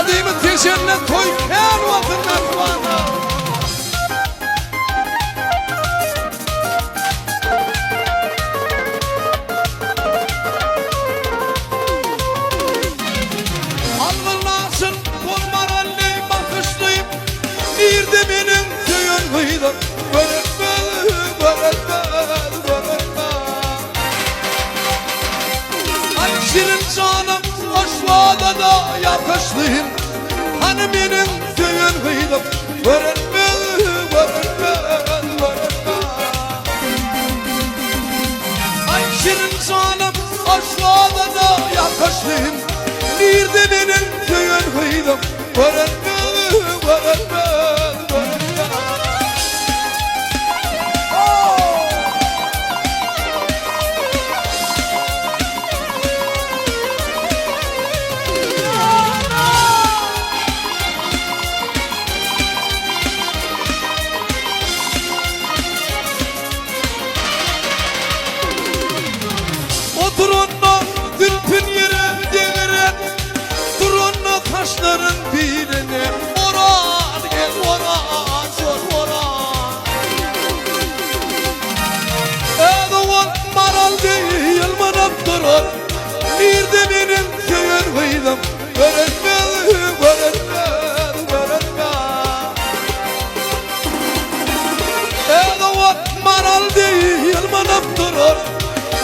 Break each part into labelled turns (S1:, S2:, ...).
S1: adımı teşenle toyken vatın mekvana. Algılasın bulmaralli bakışlıyım, bir de benim köyün kıydım. Şirin canım aşvada da yakışlıyım, hani benim köyün kıydım. Ay şirin canım aşvada da yakışlıyım, bir de benim köyün kıydım. Oturunla gülpün yere deviren, durunla taşların birine. Oran gel oran, sor oran. Edoğan maral değil manap durur, bir de benim köyün kıydım. Edoğan maral değil manap durur,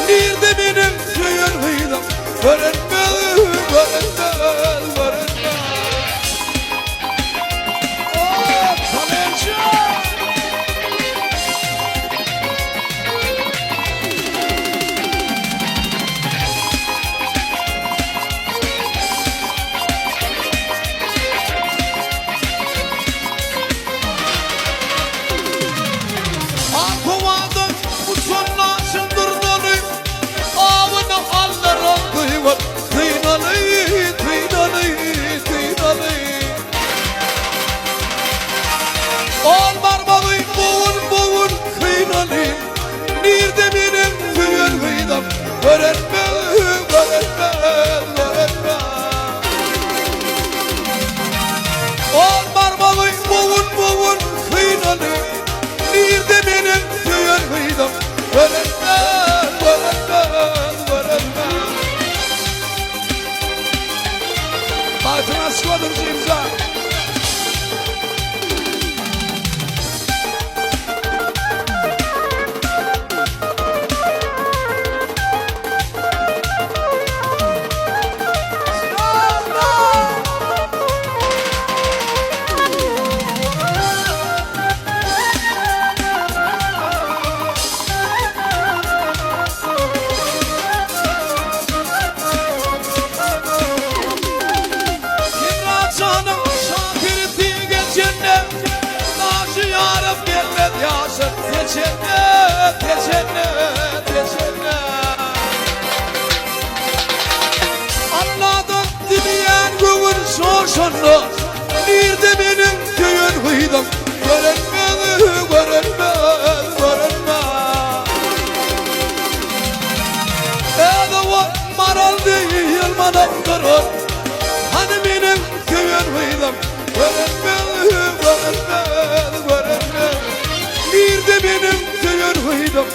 S1: bir de benim köyün kıydım. Akuvadım uçunla çıldırdığını, avını hallerim kıyvat. Kıynalı, kıynalı, kıynalı. Olmar balı boğun boğun kıynalı, bir de benim köyün kıydım. Öğretme, öğretme, öğretme. Olmar balı boğun boğun kıynalı, bir de benim köyün kıydım. Öğretme, öğretme, öğretme. Altına sıkmadımcı imza. Canım şakirti geçenne, naşı yarım gelmedi yaşın. Geçenne, geçenne, geçenne. Anladım dileyen gövür şoşunlu, bir de benim köyün kıydım. Görünmez, görünmez, görünmez. Edoğan maral değil manap durur, hani benim köyün kıydım. Görünmez, görünmez, görünmez. Bir de benim köyün kıydım.